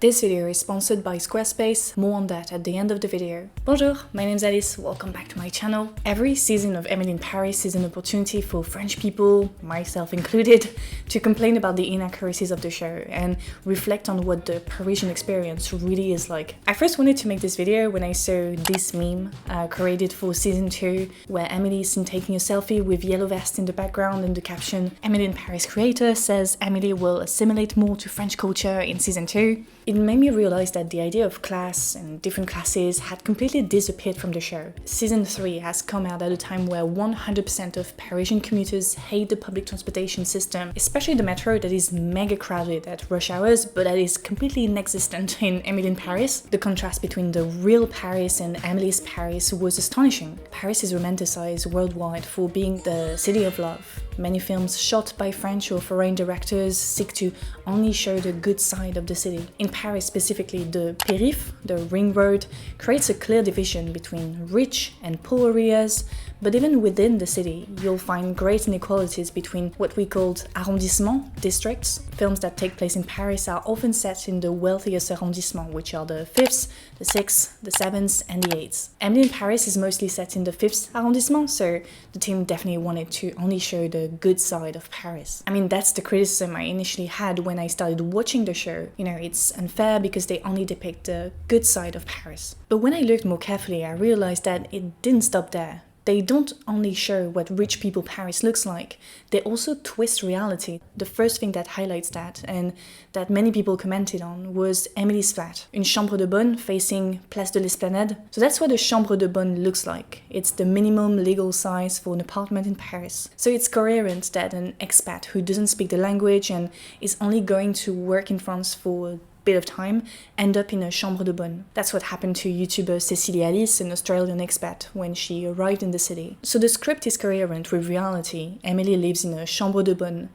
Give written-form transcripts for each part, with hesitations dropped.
This video is sponsored by Squarespace, more on that at the end of the video. Bonjour, my name is Alice, welcome back to my channel. Every season of Emily in Paris is an opportunity for French people, myself included, to complain about the inaccuracies of the show and reflect on what the Parisian experience really is like. I first wanted to make this video when I saw this meme created for season 2, where Emily is seen taking a selfie with yellow vest in the background and the caption, Emily in Paris creator says Emily will assimilate more to French culture in season 2. It made me realize that the idea of class and different classes had completely disappeared from the show. Season 3 has come out at a time where 100% of Parisian commuters hate the public transportation system, especially the metro that is mega crowded at rush hours, but that is completely inexistent in Emily in Paris. The contrast between the real Paris and Emily's Paris was astonishing. Paris is romanticized worldwide for being the city of love. Many films shot by French or foreign directors seek to only show the good side of the city. In Paris specifically, the périph', the ring road, creates a clear division between rich and poor areas, but even within the city, you'll find great inequalities between what we called arrondissements, districts. Films that take place in Paris are often set in the wealthiest arrondissements, which are the 5th, the 6th, the 7th, and the 8th. Emily in Paris is mostly set in the 5th arrondissement, so the team definitely wanted to only show the good side of Paris. I mean, that's the criticism I initially had when I started watching the show. You know, it's unfair because they only depict the good side of Paris. But when I looked more carefully, I realized that it didn't stop there. They don't only show what rich people Paris looks like, they also twist reality. The first thing that highlights that, and that many people commented on, was Emily's flat. Une chambre de bonne facing Place de l'Esplanade. So that's what a chambre de bonne looks like. It's the minimum legal size for an apartment in Paris. So it's coherent that an expat who doesn't speak the language and is only going to work in France for bit of time, end up in a chambre de bonne. That's what happened to YouTuber Cecilie Alice, an Australian expat, when she arrived in the city. So the script is coherent with reality. Emily lives in a chambre de bonne.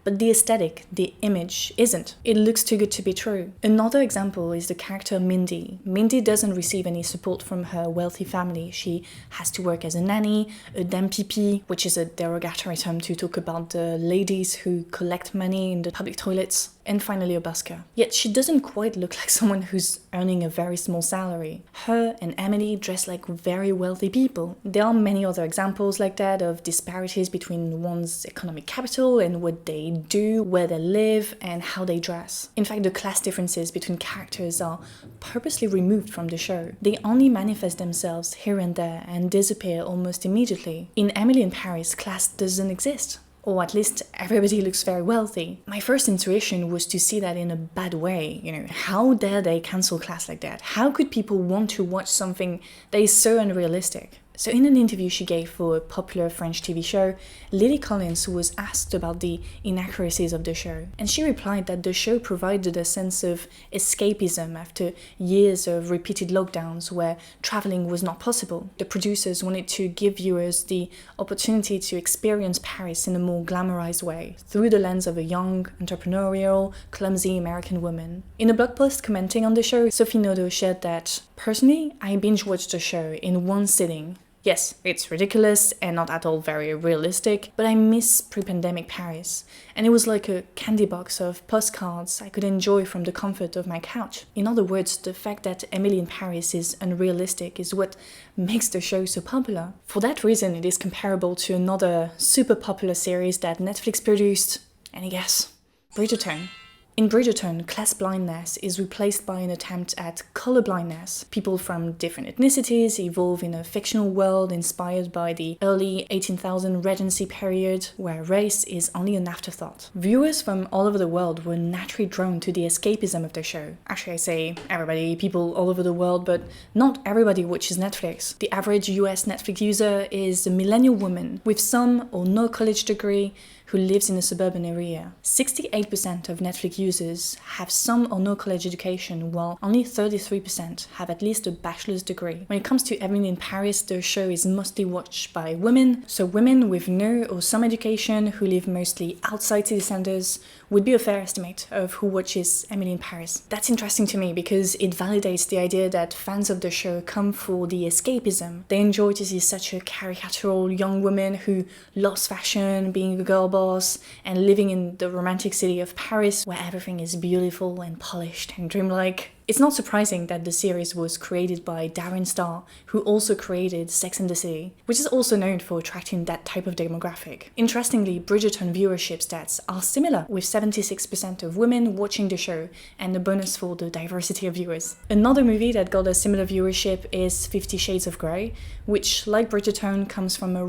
But the aesthetic, the image, isn't. It looks too good to be true. Another example is the character Mindy. Mindy doesn't receive any support from her wealthy family. She has to work as a nanny, a dame pipi, which is a derogatory term to talk about the ladies who collect money in the public toilets, and finally a busker. Yet she doesn't quite look like someone who's earning a very small salary. Her and Emily dress like very wealthy people. There are many other examples like that of disparities between one's economic capital and what they do, where they live, and how they dress. In fact, the class differences between characters are purposely removed from the show. They only manifest themselves here and there and disappear almost immediately. In Emily in Paris, class doesn't exist. Or at least everybody looks very wealthy. My first intuition was to see that in a bad way. You know, how dare they cancel class like that? How could people want to watch something that is so unrealistic? So in an interview she gave for a popular French TV show, Lily Collins was asked about the inaccuracies of the show. And she replied that the show provided a sense of escapism after years of repeated lockdowns where traveling was not possible. The producers wanted to give viewers the opportunity to experience Paris in a more glamorized way, through the lens of a young, entrepreneurial, clumsy American woman. In a blog post commenting on the show, Sophie Nodo shared that, personally, I binge-watched the show in one sitting. Yes, it's ridiculous and not at all very realistic, but I miss pre-pandemic Paris, and it was like a candy box of postcards I could enjoy from the comfort of my couch. In other words, the fact that Emily in Paris is unrealistic is what makes the show so popular. For that reason, it is comparable to another super popular series that Netflix produced, any guess? Bridgerton. In Bridgerton, class blindness is replaced by an attempt at colorblindness. People from different ethnicities evolve in a fictional world inspired by the early 18,000 Regency period, where race is only an afterthought. Viewers from all over the world were naturally drawn to the escapism of the show. Actually, I say everybody, people all over the world, but not everybody watches Netflix. The average US Netflix user is a millennial woman with some or no college degree who lives in a suburban area. 68% of Netflix users have some or no college education, while only 33% have at least a bachelor's degree. When it comes to Emily in Paris, the show is mostly watched by women, so women with no or some education who live mostly outside city centers, would be a fair estimate of who watches Emily in Paris. That's interesting to me because it validates the idea that fans of the show come for the escapism. They enjoy to see such a caricatural young woman who loves fashion, being a girl boss, and living in the romantic city of Paris where everything is beautiful and polished and dreamlike. It's not surprising that the series was created by Darren Star, who also created Sex and the City, which is also known for attracting that type of demographic. Interestingly, Bridgerton viewership stats are similar, with 76% of women watching the show, and a bonus for the diversity of viewers. Another movie that got a similar viewership is 50 Shades of Grey, which, like Bridgerton, comes from a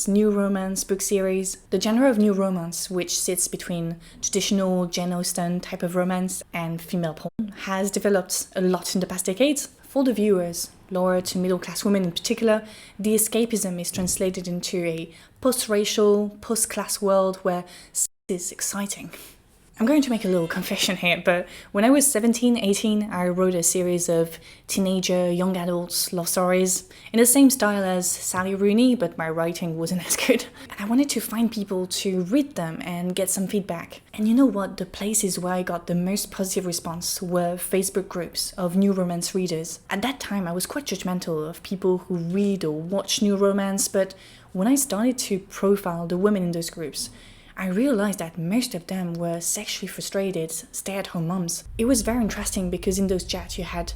new romance book series. The genre of new romance, which sits between traditional Jane Austen type of romance and female porn, has developed a lot in the past decades. For the viewers, lower to middle class women in particular, the escapism is translated into a post-racial, post-class world where sex is exciting. I'm going to make a little confession here, but when I was 17, 18, I wrote a series of teenager, young adults love stories in the same style as Sally Rooney, but my writing wasn't as good. And I wanted to find people to read them and get some feedback. And you know what? The places where I got the most positive response were Facebook groups of new romance readers. At that time, I was quite judgmental of people who read or watch new romance, but when I started to profile the women in those groups, I realized that most of them were sexually frustrated stay-at-home moms. It was very interesting because in those chats you had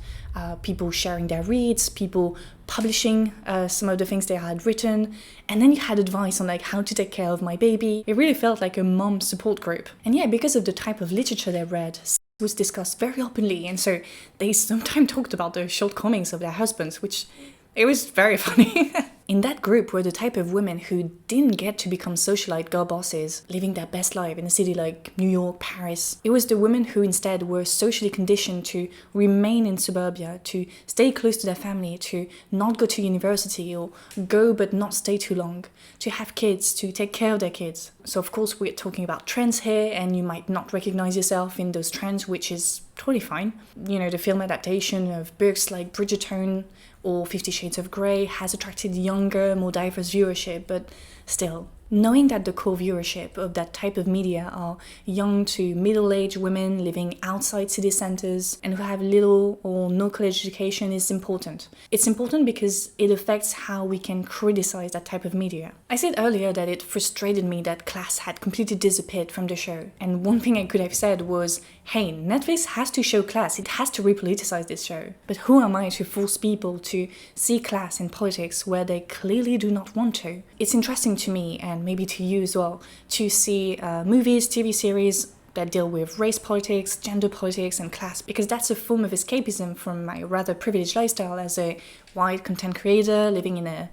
people sharing their reads, people publishing some of the things they had written, and then you had advice on like how to take care of my baby. It really felt like a mom support group. And yeah, because of the type of literature they read, sex was discussed very openly, and so they sometimes talked about the shortcomings of their husbands, which it was very funny. In that group were the type of women who didn't get to become socialite girl bosses, living their best life in a city like New York, Paris. It was the women who instead were socially conditioned to remain in suburbia, to stay close to their family, to not go to university or go but not stay too long, to have kids, to take care of their kids. So of course we're talking about trends here, and you might not recognize yourself in those trends, which is totally fine. You know, the film adaptation of books like Bridgerton or 50 Shades of Grey has attracted younger, more diverse viewership, but still, knowing that the core viewership of that type of media are young to middle-aged women living outside city centers and who have little or no college education is important. It's important because it affects how we can criticize that type of media. I said earlier that it frustrated me that class had completely disappeared from the show, and one thing I could have said was, hey, Netflix has to show class, it has to repoliticize this show. But who am I to force people to see class in politics where they clearly do not want to? It's interesting to me, and maybe to you as well, to see movies, TV series that deal with race politics, gender politics, and class, because that's a form of escapism from my rather privileged lifestyle as a white content creator living in a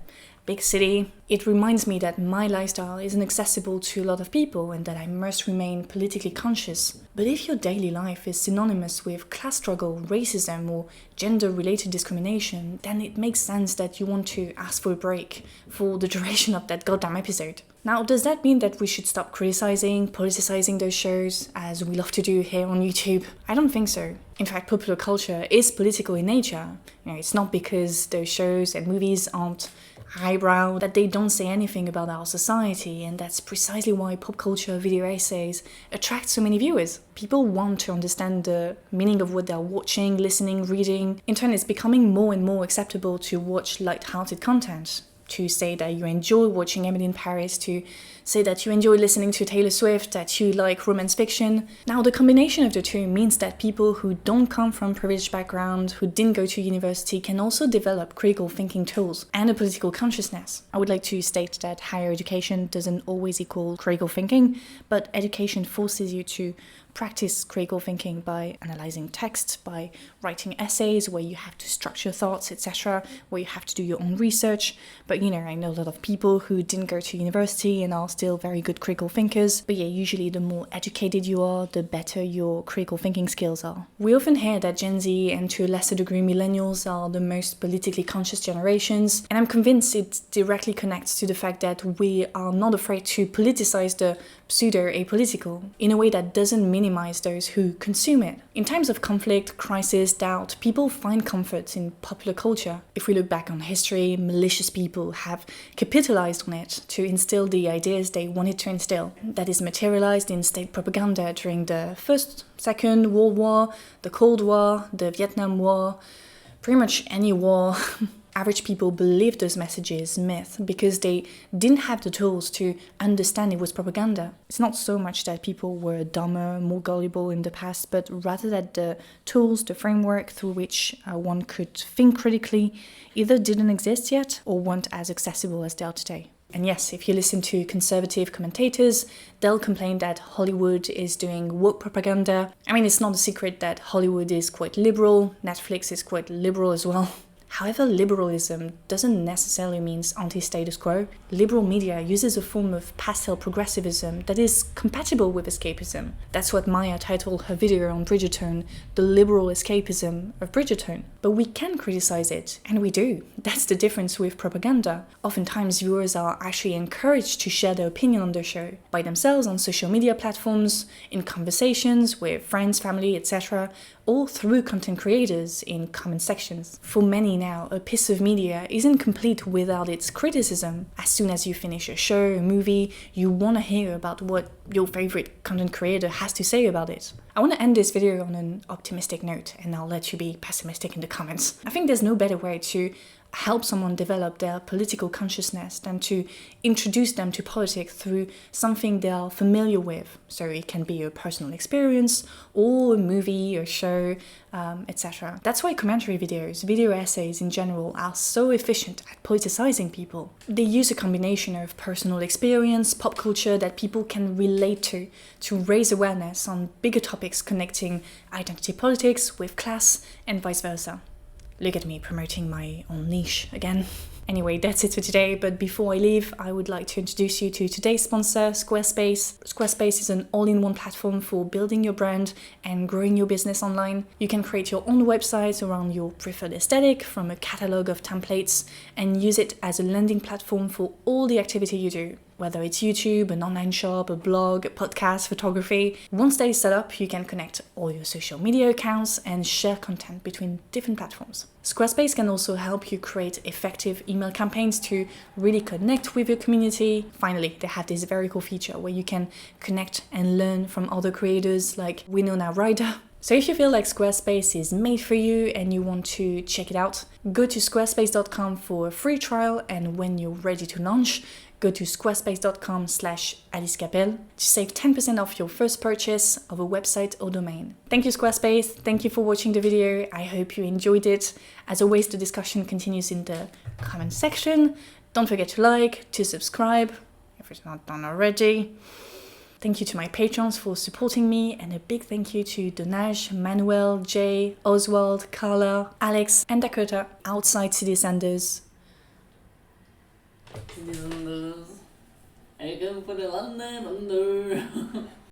big city. It reminds me that my lifestyle isn't accessible to a lot of people and that I must remain politically conscious. But if your daily life is synonymous with class struggle, racism, or gender-related discrimination, then it makes sense that you want to ask for a break for the duration of that goddamn episode. Now, does that mean that we should stop criticizing, politicizing those shows, as we love to do here on YouTube? I don't think so. In fact, popular culture is political in nature. You know, it's not because those shows and movies aren't highbrow that they don't say anything about our society, and that's precisely why pop culture video essays attract so many viewers. People want to understand the meaning of what they're watching, listening, reading. In turn, it's becoming more and more acceptable to watch light-hearted content, to say that you enjoy watching Emily in Paris, to say that you enjoy listening to Taylor Swift, that you like romance fiction. Now, the combination of the two means that people who don't come from privileged background, who didn't go to university, can also develop critical thinking tools and a political consciousness. I would like to state that higher education doesn't always equal critical thinking, but education forces you to practice critical thinking by analyzing text, by writing essays where you have to structure thoughts, etc., where you have to do your own research. But you know, I know a lot of people who didn't go to university and are still very good critical thinkers. But yeah, usually the more educated you are, the better your critical thinking skills are. We often hear that Gen Z and to a lesser degree millennials are the most politically conscious generations, and I'm convinced it directly connects to the fact that we are not afraid to politicize the pseudo-apolitical in a way that doesn't minimize those who consume it. In times of conflict, crisis, doubt, people find comfort in popular culture. If we look back on history, malicious people have capitalized on it to instill the ideas they wanted to instill. That is materialized in state propaganda during the First, Second World War, the Cold War, the Vietnam War, pretty much any war. Average people believed those messages myth because they didn't have the tools to understand it was propaganda. It's not so much that people were dumber, more gullible in the past, but rather that the tools, the framework through which one could think critically either didn't exist yet or weren't as accessible as they are today. And yes, if you listen to conservative commentators, they'll complain that Hollywood is doing woke propaganda. I mean, it's not a secret that Hollywood is quite liberal, Netflix is quite liberal as well. However, liberalism doesn't necessarily mean anti-status quo. Liberal media uses a form of pastel progressivism that is compatible with escapism. That's what Maya titled her video on Bridgerton, The Liberal Escapism of Bridgerton. But we can criticize it, and we do. That's the difference with propaganda. Oftentimes, viewers are actually encouraged to share their opinion on the show, by themselves on social media platforms, in conversations with friends, family, etc., or through content creators in comment sections. For many now, a piece of media isn't complete without its criticism. As soon as you finish a show, a movie, you want to hear about what your favorite content creator has to say about it. I want to end this video on an optimistic note, and I'll let you be pessimistic in the comments. I think there's no better way to help someone develop their political consciousness than to introduce them to politics through something they are familiar with. So it can be a personal experience or a movie, a show, etc. That's why commentary videos, video essays in general, are so efficient at politicizing people. They use a combination of personal experience, pop culture that people can relate to raise awareness on bigger topics connecting identity politics with class and vice versa. Look at me promoting my own niche again. Anyway, that's it for today, but before I leave, I would like to introduce you to today's sponsor, Squarespace. Squarespace is an all-in-one platform for building your brand and growing your business online. You can create your own website around your preferred aesthetic from a catalog of templates and use it as a landing platform for all the activity you do. Whether it's YouTube, an online shop, a blog, a podcast, photography. Once that is set up, you can connect all your social media accounts and share content between different platforms. Squarespace can also help you create effective email campaigns to really connect with your community. Finally, they have this very cool feature where you can connect and learn from other creators like Winona Ryder. So if you feel like Squarespace is made for you and you want to check it out, go to squarespace.com for a free trial, and when you're ready to launch, go to squarespace.com/alice.cappelleyt to save 10% off your first purchase of a website or domain. Thank you, Squarespace. Thank you for watching the video. I hope you enjoyed it. As always, the discussion continues in the comment section. Don't forget to like, to subscribe, if it's not done already. Thank you to my patrons for supporting me, and a big thank you to Donage, Manuel, Jay, Oswald, Carla, Alex, and Dakota, outside City Sanders. I can put it under.